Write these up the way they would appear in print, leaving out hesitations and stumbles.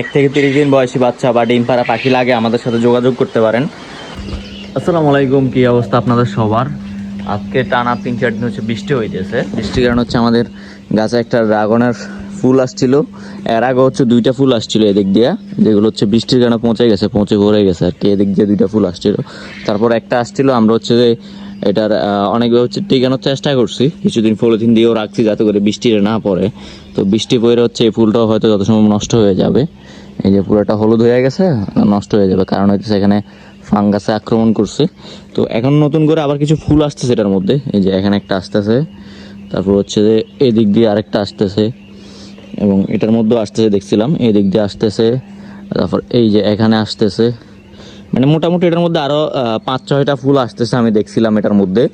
1 থেকে 30 দিন বয়সী বাচ্চা বা ডিম পাড়া পাখি লাগে আমাদের সাথে যোগাযোগ করতে পারেন। আসসালামু আলাইকুম, কি অবস্থা আপনাদের সবার? আজকে টানা 3-4 দিন হচ্ছে বৃষ্টি হইতেছে। বৃষ্টির কারণে হচ্ছে আমাদের গাছে একটা ড্রাগনের ফুল আসছিল। এর আগে হচ্ছে 2টা ফুল আসছিল এদিক দিয়ে, যেগুলো হচ্ছে বৃষ্টির কারণে পচে ভরে গেছে আর কি। এদিক দিয়ে 2টা ফুল আসছিল, তারপর একটা আসছিল। আমরা হচ্ছে যে এটার অনেকভাবে হচ্ছে টিকানোর চেষ্টা করছি, কিছুদিন পলিথিন দিয়েও রাখছি যাতে করে বৃষ্টিটা না পড়ে। তো বৃষ্টি পড়ে হচ্ছে এই ফুলটাও হয়তো যত সময় নষ্ট হয়ে যাবে। এই যে পুরোটা হলুদ হয়ে গেছে, নষ্ট হয়ে যাবে, কারণ হচ্ছে এখানে ফাঙ্গাসে আক্রমণ করছে। তো এখন নতুন করে আবার কিছু ফুল আসতেছে এটার মধ্যে। এই যে এখানে একটা আসতেছে, তারপর হচ্ছে যে এই দিক দিয়ে আরেকটা আসতেছে, এবং এটার মধ্যেও আসতেছে দেখছিলাম, এই দিক দিয়ে আসতেছে, তারপর এই যে এখানে আসতেছে। মানে মোটামুটি এটার মধ্যে আরও 5-6টা ফুল আসতেছে আমি দেখছিলাম এটার মধ্যে।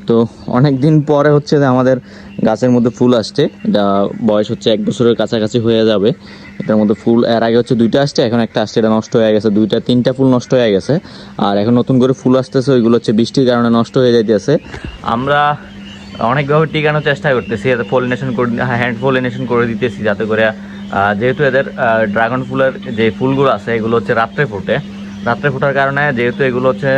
তো অনেক দিন পরে হচ্ছে যে আমাদের গাছের মধ্যে ফুল আসছে। এটা বয়স হচ্ছে 1 বছরের কাছাকাছি হয়ে যাবে। এটার মধ্যে ফুল এর আগে হচ্ছে 2টা আসছে, এখন একটা আসছে, এটা নষ্ট হয়ে গেছে। 2-3টা ফুল নষ্ট হয়ে গেছে, আর এখন নতুন করে ফুল আসতেছে, ওইগুলো হচ্ছে বৃষ্টির কারণে নষ্ট হয়ে যাইতেছে। আমরা অনেকভাবে টিকানোর চেষ্টা করতেছি, এদের পলিনেশন করে, হ্যান্ড পলিনেশন করে দিতেছি, যাতে করে যেহেতু এদের ড্রাগন ফুলের যে ফুলগুলো আছে এগুলো হচ্ছে রাত্রে ফোটার কারণে, যেহেতু এগুলো হচ্ছে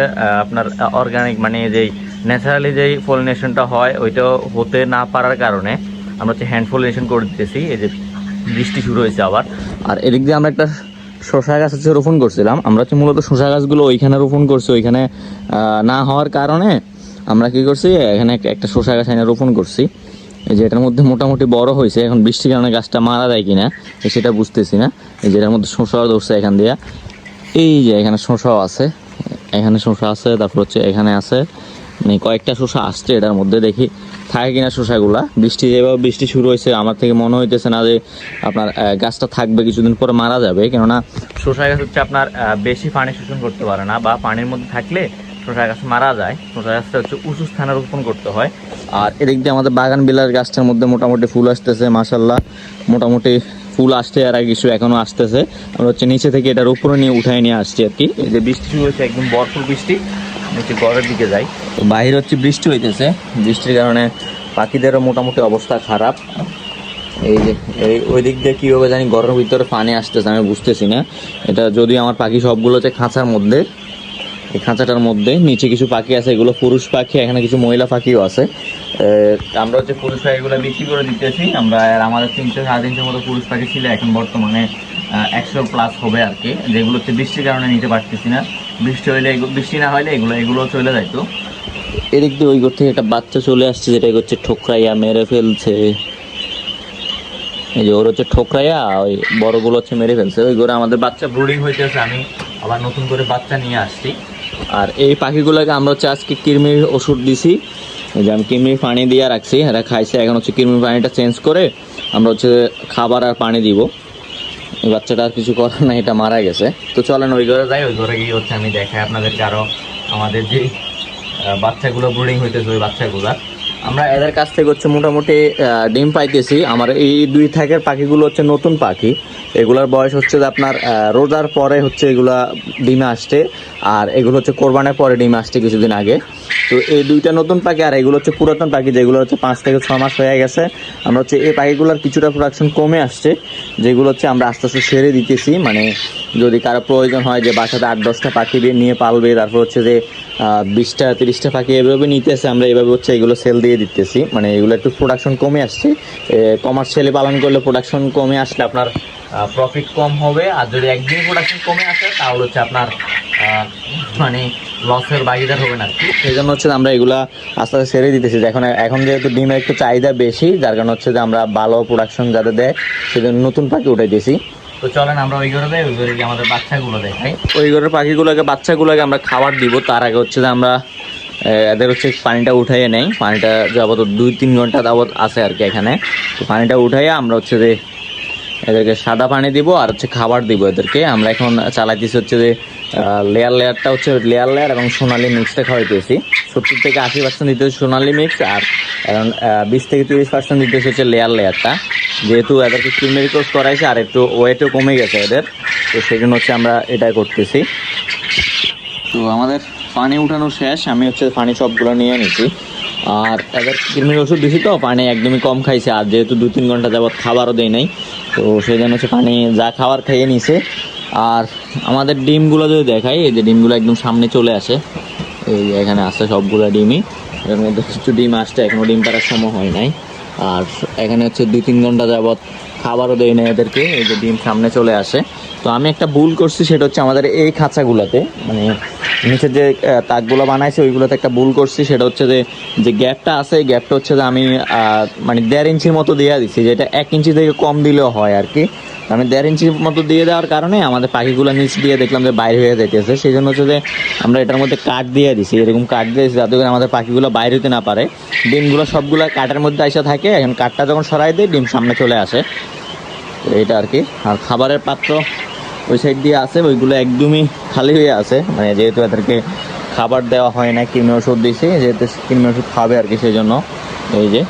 আপনার অর্গানিক, মানে যেই ন্যাচারালি যেই পলিনেশনটা হয় ওইটাও হতে না পারার কারণে আমরা হচ্ছে হ্যান্ড পলিনেশন করে দিতেছি। এই যে বৃষ্টি শুরু হয়েছে আবার। আর এদিক দিয়ে আমরা একটা শসা গাছ হচ্ছে রোপণ করছিলাম। আমরা হচ্ছে মূলত শসা গাছগুলো ওইখানে রোপণ করছি, ওইখানে না হওয়ার কারণে আমরা কি করছি, এখানে একটা শসা গাছ এনে রোপণ করছি। এই যে এটার মধ্যে মোটামুটি বড় হয়েছে, এখন বৃষ্টির কারণে গাছটা মারা যায় কিনা সেটা বুঝতেছি না। এই যে এটার মধ্যে শসাও ধরছে এখান দিয়ে। এই যে এখানে শসাও আছে, এখানে শসা আছে, তারপর হচ্ছে এখানে আছে, মানে কয়েকটা শসা আসছে এটার মধ্যে। দেখি থাকে কিনা শসাগুলা। যেভাবে বৃষ্টি শুরু হয়েছে, আমার থেকে মনে হইতেছে না যে আপনার গাছটা থাকবে, কিছুদিন পরে মারা যাবে। কেননা শসা গাছ হচ্ছে আপনার বেশি পানি শোষণ করতে পারে না, বা পানির মধ্যে থাকলে শসা গাছ মারা যায়। শসা গাছটা হচ্ছে উঁচু স্থানে রোপণ করতে হয়। আর এদিক দিয়ে আমাদের বাগান বিলাস গাছটার মধ্যে মোটামুটি ফুল আসতেছে, মাশাল্লাহ। মোটামুটি ফুল আসতে আর কিছু এখনো আসতেছে। আমরা হচ্ছে নিচে থেকে এটার উপরে নিয়ে উঠায় নিয়ে আসছি আর কি। এই যে বৃষ্টি শুরু হয়েছে, একদম ভরপুর বৃষ্টি। হচ্ছে ঘরের দিকে যাই, তো বাইরে হচ্ছে বৃষ্টি হইতেছে। বৃষ্টির কারণে পাখিদেরও মোটামুটি অবস্থা খারাপ। এই যে ওই দিক দিয়ে কীভাবে জানি ঘরের ভিতরে পানি আসতেছে, আমি বুঝতেছি না। এটা যদি আমার পাখি সবগুলো হচ্ছে খাঁচার মধ্যে, এই খাঁচাটার মধ্যে নিচে কিছু পাখি আছে, এগুলো পুরুষ পাখি, এখানে কিছু মহিলা পাখিও আছে। আমরা হচ্ছে পুরুষ পাখিগুলো বিক্রি করে দিতেছি আমরা। আর আমাদের 300-350 মতো পুরুষ পাখি ছিল, এখন বর্তমানে 100+ হবে আর কি, যেগুলো হচ্ছে বৃষ্টির কারণে নিতে পারতেছি না। বৃষ্টি না হলে এগুলো চলে যাইতো। এদিক দিয়ে ওই ঘর থেকে একটা বাচ্চা চলে আসছে, যেটা হচ্ছে ঠোকরাইয়া মেরে ফেলছে। এই যে ওর হচ্ছে ঠোকরাইয়া, ওই বড়গুলো হচ্ছে মেরে ফেলছে। ওই ঘরে আমাদের বাচ্চা ব্রুডিং হইতেছে, আমি আবার নতুন করে বাচ্চা নিয়ে আসছি। আর এই পাখিগুলোকে আমরা হচ্ছে আজকে কৃমির ওষুধ দিছি। যে আমি কৃমির পানি দিয়ে রাখছি, এরা খাইছে। এখন হচ্ছে কৃমির পানিটা চেঞ্জ করে আমরা হচ্ছে খাবার আর পানি দিব। এই বাচ্চাটা আর কিছু করার নাই, এটা মারা গেছে। তো চলেন ওই ঘরে যাই, ওই ঘরে গিয়ে হচ্ছে আমি দেখাই আপনাদেরকে আরও আমাদের যে বাচ্চাগুলো ব্রুডিং হইতেছে, ওই বাচ্চাগুলো আমরা এদের কাছ থেকে হচ্ছে মোটামুটি ডিম পাইতেছি। আমার এই 2 থাকের পাখিগুলো হচ্ছে নতুন পাখি, এগুলার বয়স হচ্ছে যে আপনার রোজার পরে হচ্ছে এগুলা ডিমে আসছে, আর এগুলো হচ্ছে কোরবানের পরে ডিমে আসছে কিছুদিন আগে। তো এই 2টা নতুন পাখি, আর এগুলো হচ্ছে পুরাতন পাখি, যেগুলো হচ্ছে 5 থেকে 6 মাস হয়ে গেছে। আমরা হচ্ছে এই পাখিগুলোর কিছুটা প্রোডাকশন কমে আসছে, যেগুলো হচ্ছে আমরা আস্তে আস্তে ছেড়ে দিতেছি। মানে যদি কারো প্রয়োজন হয় যে বাসাতে 8-10টা পাখি নিয়ে পালবে, তারপর হচ্ছে যে 20-30টা পাখি এভাবে নিতেছে, আমরা এভাবে হচ্ছে এগুলো সেল দিয়ে দিতেছি। মানে এগুলো একটু প্রোডাকশন কমে আসছে। কমার্শিয়ালি পালন করলে প্রোডাকশন কমে আসলে আপনার প্রফিট কম হবে, আর যদি একদিন প্রোডাকশন কমে আসে তাহলে হচ্ছে আপনার মানে লসের ভাগিদার হবে না। সেই জন্য হচ্ছে আমরা এগুলা আস্তে আস্তে ছেড়ে দিতেছি। এখন যেহেতু ডিমের একটু চাহিদা বেশি, যার কারণে হচ্ছে যে আমরা ভালো প্রোডাকশন যাতে দেয় সেজন্য নতুন পাখি উঠাইতেছি। তো চলেন আমরা ওই ঘরে যাই, ওই ঘরে গিয়ে আমাদের বাচ্চাগুলো দেখাই। ওই ঘরের বাচ্চাগুলোকে আমরা খাবার দিব, তার আগে হচ্ছে যে আমরা এদের হচ্ছে পানিটা উঠাইয়ে নেই। পানিটা যাবত 2-3 ঘন্টা যাবত আছে আর কি এখানে। তো পানিটা উঠাইয়া আমরা হচ্ছে যে এদেরকে সাদা পানি দিব, আর হচ্ছে খাবার দিব এদেরকে। আমরা এখন চালাইতেছি হচ্ছে যে লেয়ারটা হচ্ছে লেয়ার এবং সোনালি মিক্সটা খাওয়াইতেছি। 70-80% দিতেছি সোনালি মিক্স, আর এখন 20-30% দিতেছি হচ্ছে লেয়ারটা। যেহেতু এদেরকে কৃমির কোর্স করাইছে, আর একটু ওয়েটও কমে গেছে এদের, তো সেই জন্য হচ্ছে আমরা এটাই করতেছি। তো আমাদের পানি উঠানো শেষ, আমি হচ্ছে পানি সবগুলো নিয়ে নিছি। আর এদের কৃমির ওষুধ দিছি, তো পানি একদমই কম খাইছে। আর যেহেতু 2-3 ঘন্টা যাবৎ খাবারও দেয় নাই, তো সেই জন্য হচ্ছে পানি যা খাবার খেয়ে নিছে। আর আমাদের ডিমগুলো যদি দেখাই, এই যে ডিমগুলো একদম সামনে চলে আসে, এই যে এখানে আসছে সবগুলো ডিমই। এর মধ্যে কিছু ডিম আসছে, এখনও ডিম পাড়ার সময় হয় নাই। আর এখানে হচ্ছে 2-3 ঘন্টা যাবৎ খাবারও দেয় না এদেরকে, এই যে ডিম সামনে চলে আসে। তো আমি একটা ভুল করছি, সেটা হচ্ছে আমাদের এই খাঁচাগুলোতে, মানে নিচে যে তাকগুলো বানাইছে ওইগুলোতে একটা ভুল করছি। সেটা হচ্ছে যে গ্যাপটা আছে, এই গ্যাপটা হচ্ছে যে আমি মানে 1.5 ইঞ্চির মতো দিয়ে দিচ্ছি, যেটা 1 ইঞ্চি থেকে কম দিলেও হয় আর কি। আমি 1.5 ইঞ্চির মতো দিয়ে দেওয়ার কারণে আমাদের পাখিগুলো নিচ দিয়ে দেখলাম যে বাইরে হয়ে যেতেছে। সেই জন্য হচ্ছে যে আমরা এটার মধ্যে কাঠ দিয়ে দিছি, এরকম কাঠ দিয়েছি যাতে করে আমাদের পাখিগুলো বাইরে হতে না পারে। ডিমগুলো সবগুলো কাঠের মধ্যে এসে থাকে, এখন কাঠটা যখন সরাই দিই ডিম সামনে চলে আসে, এইটা আর কি। আর খাবারের পাত্র ওই সাইড দিয়ে আছে, ওইগুলো একদমই খালি হয়ে আছে, মানে যেহেতু এদেরকে খাবার দেওয়া হয় না, কৃমি ওষুধ দিয়েছি, যেহেতু কৃমি ওষুধ খাবে আর কি, সেই জন্য। এই যে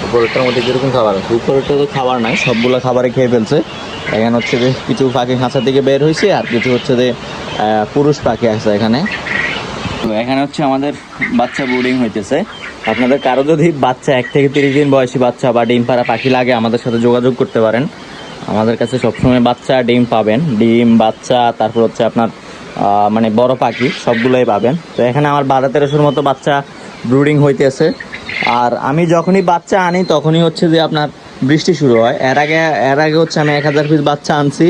উপরেরটার মধ্যে কীরকম খাবার আছে, উপরেরটা তো খাবার নাই, সবগুলো খাবারে খেয়ে ফেলছে। এখানে হচ্ছে যে কিছু পাখি খাঁচা থেকে বের হয়েছে, আর কিছু হচ্ছে যে পুরুষ পাখি আছে এখানে। তো এখানে হচ্ছে আমাদের বাচ্চা ব্রুডিং হইতেছে। আপনাদের কারো যদি বাচ্চা 1 থেকে 30 দিন বয়সী বাচ্চা বা ডিম পাড়া পাখি লাগে, আমাদের সাথে যোগাযোগ করতে পারেন। আমাদের কাছে সবসময় বাচ্চা ডিম পাবেন, ডিম বাচ্চা, তারপর হচ্ছে আপনার মানে বড় পাখি সবগুলোই পাবেন। তো এখানে আমার 12-1300 মতো বাচ্চা ব্রুডিং হইতেছে। আর আমি যখনই বাচ্চা আনি তখনই হচ্ছে যে আপনার বৃষ্টি শুরু হয়। এর আগে হচ্ছে আমি 1000 পিস বাচ্চা আনছি,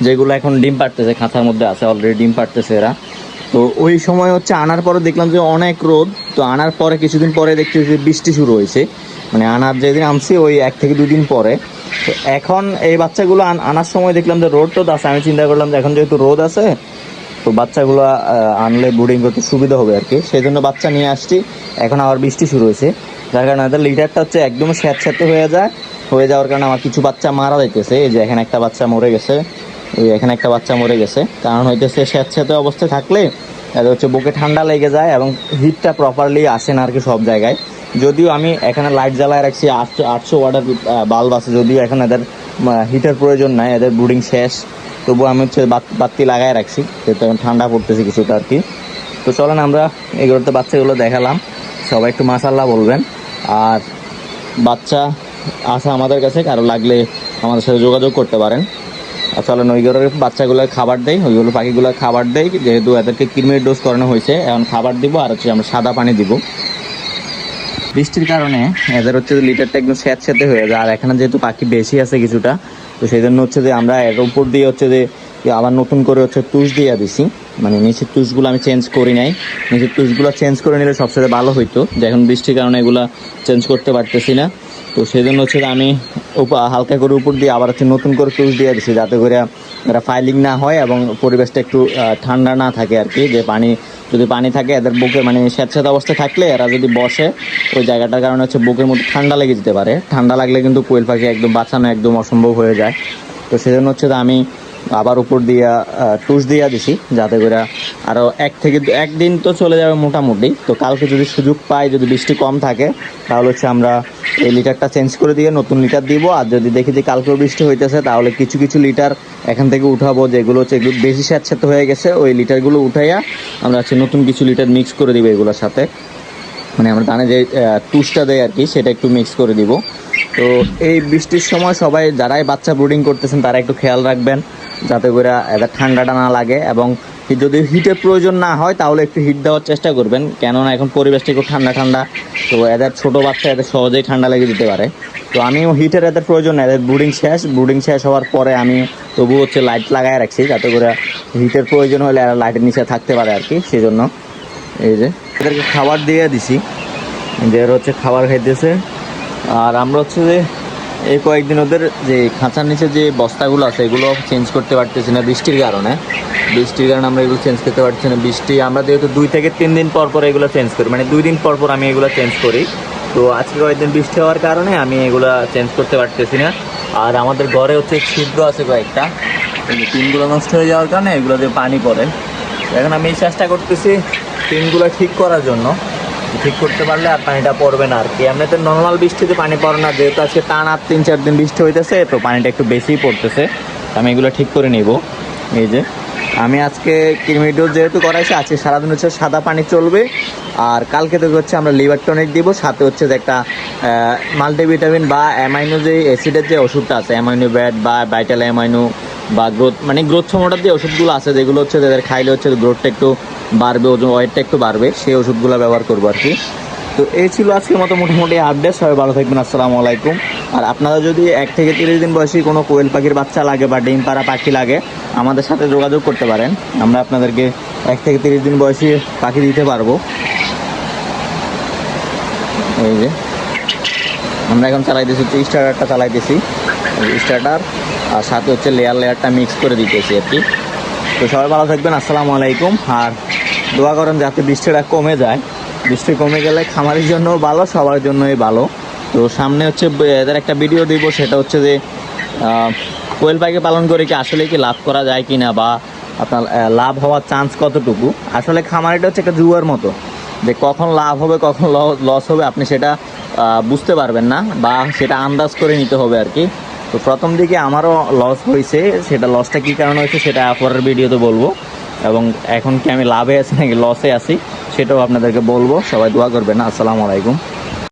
যেগুলো এখন ডিম পাড়তেছে, খাঁচার মধ্যে আছে অলরেডি, ডিম পাড়তেছে এরা। তো ওই সময় হচ্ছে আনার পরে দেখলাম যে অনেক রোদ। তো আনার পরে কিছুদিন পরে দেখছি যে বৃষ্টি শুরু হয়েছে, মানে আনার যেদিন আনছি ওই 1 থেকে 2 দিন পরে। তো এখন এই বাচ্চাগুলো আনার সময় দেখলাম যে রোদ টোদ আছে, আমি চিন্তা করলাম যে এখন যেহেতু রোদ আছে তো বাচ্চাগুলো আনলে ব্রুডিং করতে সুবিধা হবে আর কি, সেই জন্য বাচ্চা নিয়ে আসছি। এখন আবার বৃষ্টি শুরু হয়েছে, যার কারণে এদের লিটারটা হচ্ছে একদম স্যাঁতস্যাঁতে হয়ে যাওয়ার কারণে আমার কিছু বাচ্চা মারা যাইতেছে। এই যে এখানে একটা বাচ্চা মরে গেছে, এখানে একটা বাচ্চা মরে গেছে। কারণ হইতেছে স্যাঁতস্যাঁতে অবস্থায় থাকলে এদের হচ্ছে বুকে ঠান্ডা লেগে যায় এবং হিটটা প্রপারলি আসে না আর কি সব জায়গায়। যদিও আমি এখানে লাইট জ্বালায় রাখছি, 800 ওয়াটের বাল্ব আছে, যদিও এখন এদের হিটার প্রয়োজন নাই, এদের ব্রুডিং শেষ, তবুও আমি হচ্ছে বাতি লাগায় রাখছি, যেহেতু এখন ঠান্ডা পড়তেছে কিছুটা আর কি। তো চলেন আমরা এগুলোতে বাচ্চাগুলো দেখালাম, সবাই একটু মাশাআল্লাহ বলবেন। আর বাচ্চা আছে আমাদের কাছে, কারো লাগলে আমাদের সাথে যোগাযোগ করতে পারেন। আর চলেন ওইগুলোর বাচ্চাগুলো খাবার দেয়, ওইগুলো পাখিগুলো খাবার দেয়, যেহেতু এদেরকে কৃমির ডোজ করানো হয়েছে, এখন খাবার দিব। আর হচ্ছে আমরা সাদা পানি দিব। বৃষ্টির কারণে এদের হচ্ছে যে লিটারটা একদম স্যাঁতস্যাঁতে হয়ে যায়। আর এখানে যেহেতু পাখি বেশি আছে কিছুটা, তো সেই জন্য হচ্ছে যে আমরা এর উপর দিয়ে হচ্ছে যে আবার নতুন করে হচ্ছে তুষ দিয়ে দিছি, মানে নিচের তুষগুলো আমি চেঞ্জ করি নাই। নিচের তুষগুলো চেঞ্জ করে নিলে সবচেয়ে ভালো হইতো, যে এখন বৃষ্টির কারণে এগুলো চেঞ্জ করতে পারতেছি না। তো সেই জন্য হচ্ছে যে আমি হালকা করে উপর দিয়ে আবার হচ্ছে নতুন করে তুষ দিয়ে দিছি, যাতে করে এরা ফাইলিং না হয় এবং পরিবেশটা একটু ঠান্ডা না থাকে আর কি। যে যদি পানি থাকে এদের বুকে, মানে স্যাঁতস্যাঁতে অবস্থায় থাকলে এরা যদি বসে ওই জায়গাটার কারণে হচ্ছে বুকের মধ্যে ঠান্ডা লেগে যেতে পারে। ঠান্ডা লাগলে কিন্তু কোয়েল পাখি একদম বাঁচানো একদম অসম্ভব হয়ে যায়। তো সেজন্য হচ্ছে যে আমি আবার উপর দিয়া টুস দিয়া দিছি, যাতে করে আরও 1 থেকে 1 দিন তো চলে যাবে মোটামুটি। তো কালকে যদি সুযোগ পাই, যদি বৃষ্টি কম থাকে, তাহলে হচ্ছে আমরা এই লিটারটা চেঞ্জ করে দিয়ে নতুন লিটার দিব। আর যদি দেখি যে কালকেও বৃষ্টি হইতেছে, তাহলে কিছু কিছু লিটার এখান থেকে উঠাবো, যেগুলো হচ্ছে একটু বেশি স্যাঁতস্যাঁতে হয়ে গেছে, ওই লিটারগুলো উঠাইয়া আমরা হচ্ছে নতুন কিছু লিটার মিক্স করে দিব এগুলোর সাথে। মানে আমরা ধানে যে টুসটা দেয় আর কি, সেটা একটু মিক্স করে দিব। তো এই বৃষ্টির সময় সবাই যারাই বাচ্চা ব্রুডিং করতেছেন তারা একটু খেয়াল রাখবেন, যাতে করে এদের ঠান্ডাটা না লাগে। এবং যদি হিটের প্রয়োজন না হয় তাহলে একটু হিট দেওয়ার চেষ্টা করবেন, কেননা এখন পরিবেশটা একটু ঠান্ডা ঠান্ডা। তো এদের ছোটো বাচ্চা এদের সহজেই ঠান্ডা লেগে যেতে পারে। তো আমিও হিটের এদের প্রয়োজন নেই, এদের ব্রুডিং শেষ হওয়ার পরে আমি তবু হচ্ছে লাইট লাগায় রাখছি, যাতে করে হিটের প্রয়োজন হলে এরা লাইটের নিচে থাকতে পারে আর কি। সেই জন্য এই যে এদেরকে খাবার দিয়ে দিছি, এদের হচ্ছে খাবার খাইতেছে। আর আমরা হচ্ছে যে এই কয়েকদিন ওদের যে খাঁচার নিচে যে বস্তাগুলো আছে এগুলো চেঞ্জ করতে পারতেছি না বৃষ্টির কারণে। আমরা এগুলো চেঞ্জ করতে পারছি না। আমরা যেহেতু 2 থেকে 3 দিন পর পর এগুলো চেঞ্জ করি, মানে 2 দিন পর পর আমি এগুলো চেঞ্জ করি। তো আজকে কয়েকদিন বৃষ্টি হওয়ার কারণে আমি এগুলো চেঞ্জ করতে পারতেছি না। আর আমাদের ঘরে হচ্ছে ছিদ্র আছে কয়েকটা, টিনগুলো নষ্ট হয়ে যাওয়ার কারণে এগুলো দিয়ে পানি পড়ে। এখন আমি চেষ্টা করতেছি টিনগুলো ঠিক করার জন্য, ঠিক করতে পারলে আর পানিটা পড়বে না আর কি। এমনিতে নর্মাল বৃষ্টিতে পানি পড়ে না, যেহেতু আজকে টানা 3-4 দিন বৃষ্টি হইতেছে, তো পানিটা একটু বেশিই পড়তেছে। আমি এগুলো ঠিক করে নিব। এই যে আমি আজকে কৃমি ডোজ যেহেতু করাইছি, আজকে সারাদিন হচ্ছে সাদা পানি চলবে। আর কালকে থেকে হচ্ছে আমরা লিভার টনিক দিব, সাথে হচ্ছে যে একটা মাল্টিভিটামিন বা অ্যামাইনো যে অ্যাসিডের যে ওষুধটা আছে, অ্যামাইনো ব্যাড বা ভাইটাল অ্যামাইনো বা গ্রোথ সমটার যে ওষুধগুলো আছে, যেগুলো হচ্ছে যাদের খাইলে হচ্ছে গ্রোথটা একটু বাড়বে, ওজন ওয়েটটা একটু বাড়বে, সেই ওষুধগুলো ব্যবহার করবো আর কি। তো এই ছিল আজকের মতো মোটামুটি আপডেট। সবাই ভালো থাকবেন, আসসালামু আলাইকুম। আর আপনারা যদি 1 থেকে 30 দিন বয়সী কোনো কোয়েল পাখির বাচ্চা লাগে বা ডিম পাড়া পাখি লাগে, আমাদের সাথে যোগাযোগ করতে পারেন। আমরা আপনাদেরকে 1 থেকে 30 দিন বয়সী পাখি দিতে পারবো। এই যে আমরা এখন চালাইতেছি হচ্ছে স্টার্টারটা চালাইতেছি, স্টার্টার আর সাথে হচ্ছে লেয়ারটা মিক্স করে দিতেছি আর কি। তো সবাই ভালো থাকবেন, আসসালামু আলাইকুম। আর দোয়া করেন যাতে বৃষ্টিটা কমে যায়। বৃষ্টি কমে গেলে খামারের জন্য ভালো, সবার জন্যই ভালো। তো সামনে হচ্ছে এদের একটা ভিডিও দিব, সেটা হচ্ছে যে কোয়েল পাখি পালন করে কি আসলে কি লাভ করা যায় কি না, বা আপনার লাভ হওয়ার চান্স কতটুকু। আসলে খামারিটা হচ্ছে একটা জুয়ার মতো, যে কখন লাভ হবে কখন লস হবে আপনি সেটা বুঝতে পারবেন না, বা সেটা আন্দাজ করে নিতে হবে আর কি। তো প্রথম দিকে আমারও লস হয়েছে, সেটা লসটা কী কারণে হয়েছে সেটা পরের ভিডিওতে বলবো, এবং এখন কি আমি লাভে আছি নাকি লসে আছি সেটাও আপনাদেরকে বলবো। সবাই দোয়া করবেন, আসসালামু আলাইকুম।